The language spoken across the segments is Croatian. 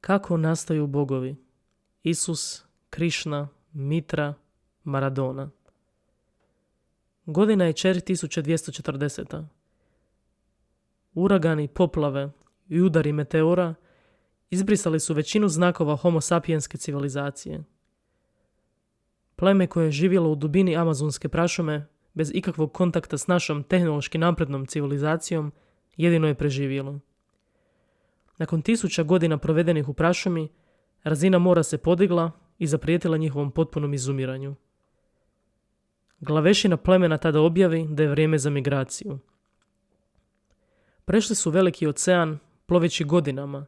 Kako nastaju bogovi? Isus, Krišna, Mitra, Maradona. Godina je 4240. Uragani, poplave i udari meteora izbrisali su većinu znakova homo sapienske civilizacije. Pleme koje je živjelo u dubini amazonske prašume, bez ikakvog kontakta s našom tehnološki naprednom civilizacijom, jedino je preživjelo. Nakon 1000 godina provedenih u prašumi, razina mora se podigla i zaprijetila njihovom potpunom izumiranju. Glavešina plemena tada objavi da je vrijeme za migraciju. Prešli su veliki ocean, ploveći godinama,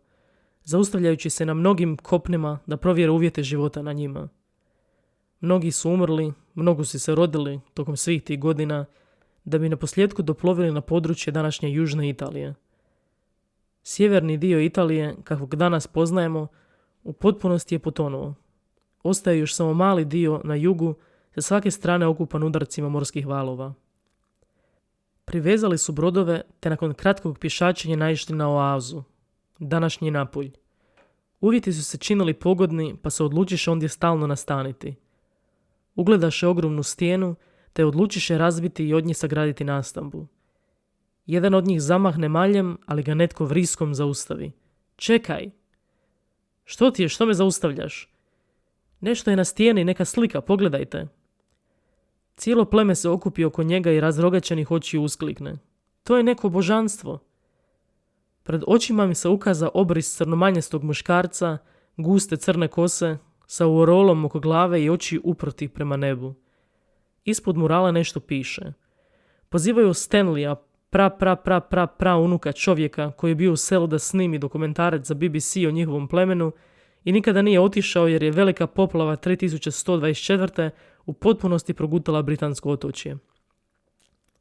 zaustavljajući se na mnogim kopnima da provjere uvjete života na njima. Mnogi su umrli, mnogo su se rodili tokom svih tih godina, da bi naposljetku doplovili na područje današnje južne Italije. Sjeverni dio Italije, kakvog danas poznajemo, u potpunosti je potonuo. Ostaje još samo mali dio na jugu, sa svake strane okupan udarcima morskih valova. Privezali su brodove, te nakon kratkog pješačenja naišli na oazu, današnji Napulj. Uvjeti su se činili pogodni, pa se odlučiše ondje stalno nastaniti. Ugledaše ogromnu stijenu, te odlučiše razbiti i od nje sagraditi nastambu. Jedan od njih zamahne maljem, ali ga netko vriskom zaustavi. Čekaj! Što ti je, što me zaustavljaš? Nešto je na stijeni, neka slika, pogledajte. Cijelo pleme se okupi oko njega i razrogačenih očiju usklikne. To je neko božanstvo. Pred očima mi se ukaza obris crnomanjestog muškarca, guste crne kose, sa uorolom oko glave i oči uprti prema nebu. Ispod murala nešto piše. Pozivaju Stanleya, pra unuka čovjeka koji je bio u selu da snimi dokumentarac za BBC o njihovom plemenu i nikada nije otišao jer je velika poplava 3124. u potpunosti progutala britansko otočje.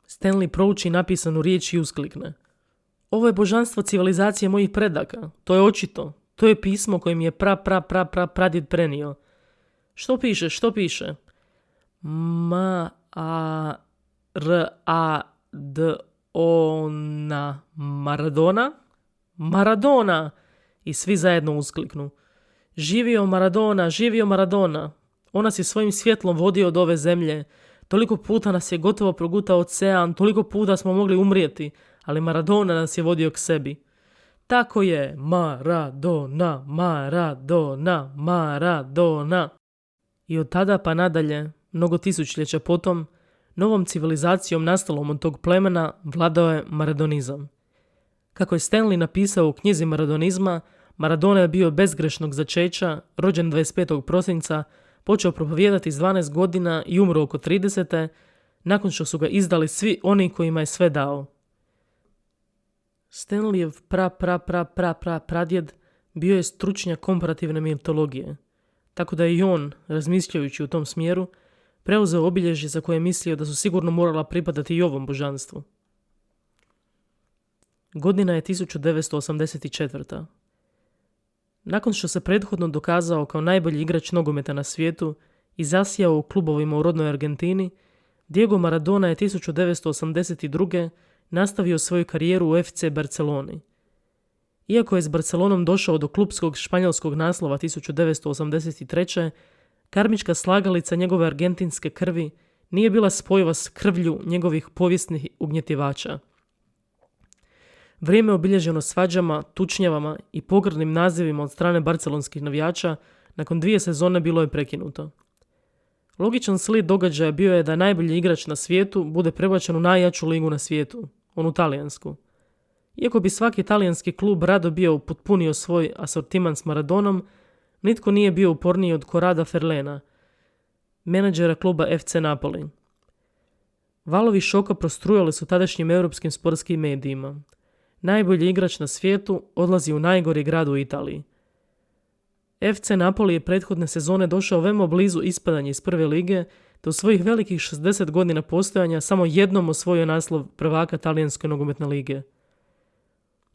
Stanley prouči napisanu riječ i usklikne. Ovo je božanstvo civilizacije mojih predaka. To je očito. To je pismo koje mi je pradjed prenio. Što piše? Što piše? Maradona? Maradona! I svi zajedno uskliknu. Živio Maradona, živio Maradona! On nas je svojim svjetlom vodio od ove zemlje. Toliko puta nas je gotovo progutao ocean, toliko puta smo mogli umrijeti, ali Maradona nas je vodio k sebi. Tako je, Maradona, Maradona, Maradona. I od tada pa nadalje, mnogo tisućljeća potom, novom civilizacijom nastalom od tog plemena vladao je maradonizam. Kako je Stanley napisao u knjizi Maradonizma, Maradona je bio bezgrešnog začeća, rođen 25. prosinca, počeo propovijedati s 12 godina i umro oko 30. nakon što su ga izdali svi oni kojima je sve dao. Stanleyev pradjed bio je stručnjak komparativne mitologije, tako da je i on, razmišljajući u tom smjeru, preuzeo obilježje za koje je mislio da su sigurno morala pripadati i ovom božanstvu. Godina je 1984. Nakon što se prethodno dokazao kao najbolji igrač nogometa na svijetu i zasijao u klubovima u rodnoj Argentini, Diego Maradona je 1982. nastavio svoju karijeru u FC Barceloni. Iako je s Barcelonom došao do klupskog španjolskog naslova 1983. karmička slagalica njegove argentinske krvi nije bila spojiva s krvlju njegovih povijesnih ugnjetivača. Vrijeme obilježeno svađama, tučnjavama i pogrdnim nazivima od strane barcelonskih navijača nakon 2 sezone bilo je prekinuto. Logičan slijed događaja bio je da najbolji igrač na svijetu bude prebačen u najjaču ligu na svijetu, onu talijansku. Iako bi svaki talijanski klub rado bio upotpunio svoj asortiman s Maradonom, nitko nije bio uporniji od Corrada Verlena, menadžera kluba FC Napoli. Valovi šoka prostrujali su tadašnjim europskim sportskim medijima. Najbolji igrač na svijetu odlazi u najgori grad u Italiji. FC Napoli je prethodne sezone došao veoma blizu ispadanja iz prve lige, te u svojih velikih 60 godina postojanja samo jednom osvojio naslov prvaka talijanske nogometne lige.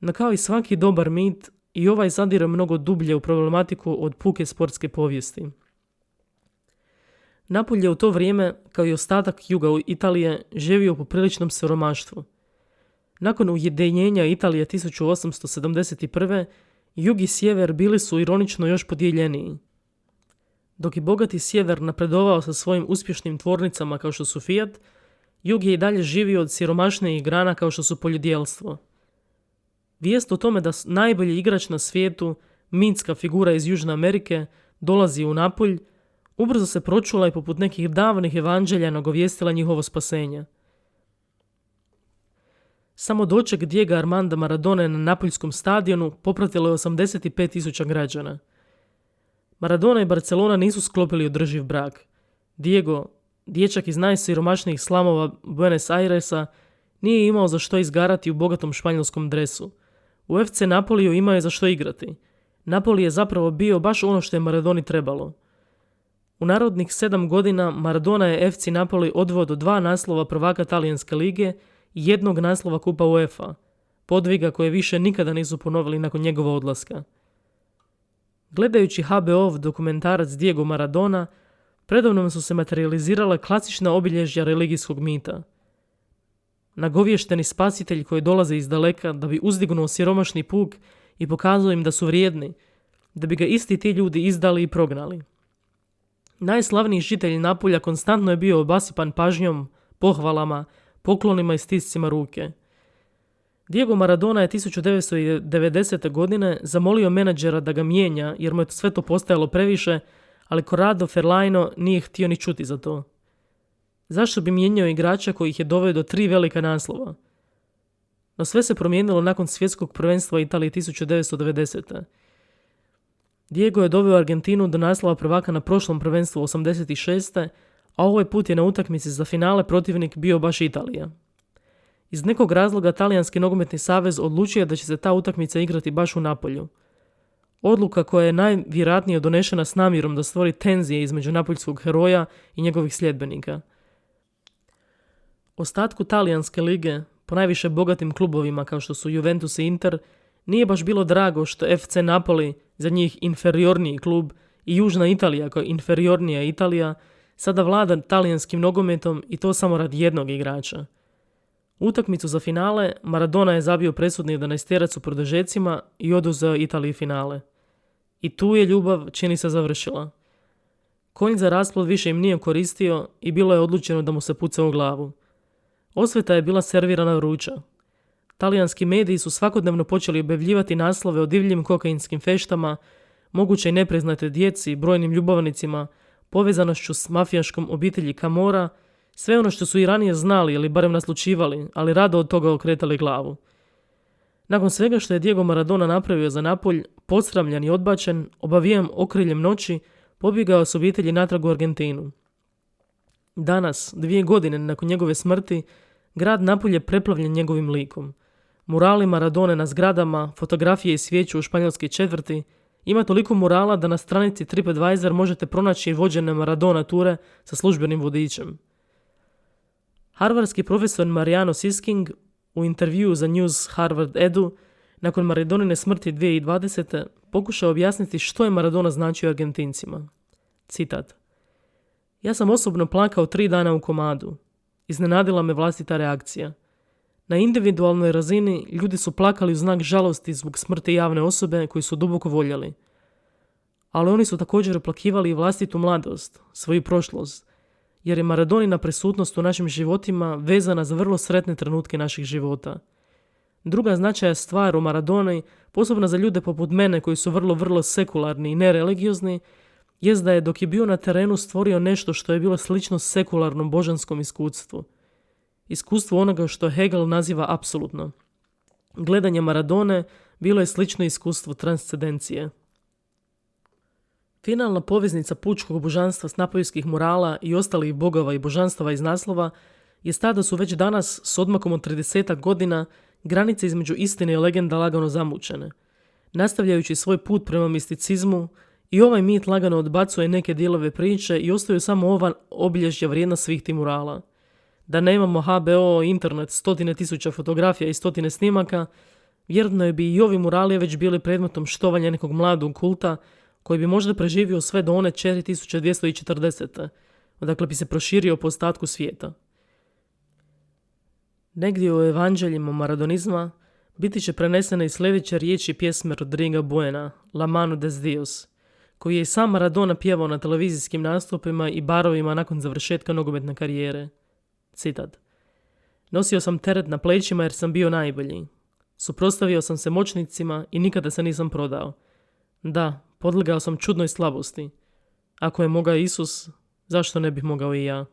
No kao i svaki dobar mit, i ovaj zadire mnogo dublje u problematiku od puke sportske povijesti. Napulj je u to vrijeme, kao i ostatak juga Italije, živio u popriličnom siromaštvu. Nakon ujedinjenja Italije 1871. Jug i sjever bili su ironično još podijeljeniji. Dok je bogati sjever napredovao sa svojim uspješnim tvornicama kao što su Fiat, jug je i dalje živio od siromašnijih grana kao što su poljodjelstvo. Vijest o tome da najbolji igrač na svijetu, mitska figura iz Južne Amerike, dolazi u Napulj, ubrzo se pročula i poput nekih davnih evanđelja nagovijestila njihovo spasenje. Samo doček Diego Armanda Maradone na napuljskom stadionu popratilo je 85.000 građana. Maradona i Barcelona nisu sklopili održiv brak. Diego, dječak iz najsiromašnijih slamova Buenos Airesa, nije imao za što izgarati u bogatom španjolskom dresu. U FC Napoliju imao je za što igrati. Napoli je zapravo bio baš ono što je Maradoni trebalo. U narodnih 7 godina Maradona je FC Napoli odveo do 2 naslova prvaka talijanske lige i 1 naslova kupa UEFA, podviga koje više nikada nisu ponovili nakon njegova odlaska. Gledajući HBO dokumentarac Diego Maradona, predovnom su se materializirale klasična obilježja religijskog mita. Nagovješteni spasitelj koji dolaze iz daleka da bi uzdignuo siromašni puk i pokazao im da su vrijedni, da bi ga isti ti ljudi izdali i prognali. Najslavniji žitelj Napulja konstantno je bio obasipan pažnjom, pohvalama, poklonima i stiscima ruke. Diego Maradona je 1990. godine zamolio menadžera da ga mijenja jer mu je sve to postajalo previše, ali Corrado Ferlaino nije htio ni čuti za to. Zašto bi mijenjao igrača koji ih je doveo do 3 velika naslova? No sve se promijenilo nakon svjetskog prvenstva Italije 1990. Diego je doveo Argentinu do naslova prvaka na prošlom prvenstvu 86. a ovaj put je na utakmici za finale protivnik bio baš Italija. Iz nekog razloga Talijanski nogometni savez odlučio da će se ta utakmica igrati baš u Napolju. Odluka koja je najvjerojatnije donešena s namjerom da stvori tenzije između napoljskog heroja i njegovih sljedbenika. Ostatku Talijanske lige, ponajviše bogatim klubovima kao što su Juventus i Inter, nije baš bilo drago što FC Napoli, za njih inferiorniji klub, i Južna Italija kao inferiornija Italija, sada vlada talijanskim nogometom i to samo radi jednog igrača. Utakmicu za finale Maradona je zabio presudni 11-terac u produžecima i oduzeo Italiji finale. I tu je ljubav, čini se, završila. Konj za rasplod više im nije koristio i bilo je odlučeno da mu se puca u glavu. Osveta je bila servirana vruća. Talijanski mediji su svakodnevno počeli objavljivati naslove o divljim kokainskim feštama, mogućoj nepriznatoj djeci, brojnim ljubavnicima, povezanošću s mafijaškom obitelji Camorra, sve ono što su i ranije znali ili barem naslučivali, ali rado od toga okretali glavu. Nakon svega što je Diego Maradona napravio za Napolj, posramljan i odbačen, obavijen okriljem noći, pobjegao s obitelji natrag u Argentinu. Danas, 2 godine nakon njegove smrti, grad Napulj je preplavljen njegovim likom. Murali Maradone na zgradama, fotografije i svijeću u španjolske četvrti, ima toliko murala da na stranici TripAdvisor možete pronaći vođene Maradona ture sa službenim vodičem. Harvardski profesor Mariano Sisking u intervjuu za News Harvard Edu nakon Maradonine smrti 2020. pokušao objasniti što je Maradona značio Argentincima. Citat: "Ja sam osobno plakao 3 dana u komadu. Iznenadila me vlastita reakcija. Na individualnoj razini ljudi su plakali u znak žalosti zbog smrti javne osobe koju su duboko voljeli. Ali oni su također oplakivali i vlastitu mladost, svoju prošlost, jer je Maradonina prisutnost u našim životima vezana za vrlo sretne trenutke naših života. Druga značaja stvar u Maradoni, posebno za ljude poput mene koji su vrlo sekularni i nereligiozni, jest da je dok je bio na terenu stvorio nešto što je bilo slično sekularnom božanskom iskustvu. Iskustvu onoga što Hegel naziva apsolutno. Gledanje Maradone bilo je slično iskustvu transcendencije. Finalna poveznica pučkog božanstva s napoljskih murala i ostalih bogova i božanstava iz naslova je ta da su već danas, s odmakom od 30 godina, granice između istine i legenda lagano zamučene. Nastavljajući svoj put prema misticizmu, i ovaj mit lagano odbacuje neke dijelove priče i ostaju samo ova obilježja vrijedna svih tih murala. Da nemamo HBO, internet, 100.000 fotografija i 100 snimaka, vjerojatno je bi i ovi murali već bili predmetom štovanja nekog mladog kulta koji bi možda preživio sve do one 4240. Odakle bi se proširio po ostatku svijeta. Negdje u evanđeljima maradonizma, biti će prenesene i sljedeće riječi pjesme Rodriga Buena, La mano des Dios, koji je i sam Maradona pjevao na televizijskim nastupima i barovima nakon završetka nogometne karijere. Citat. Nosio sam teret na plećima jer sam bio najbolji. Suprotstavio sam se moćnicima i nikada se nisam prodao. Da, podlegao sam čudnoj slabosti. Ako je mogao Isus, zašto ne bih mogao i ja?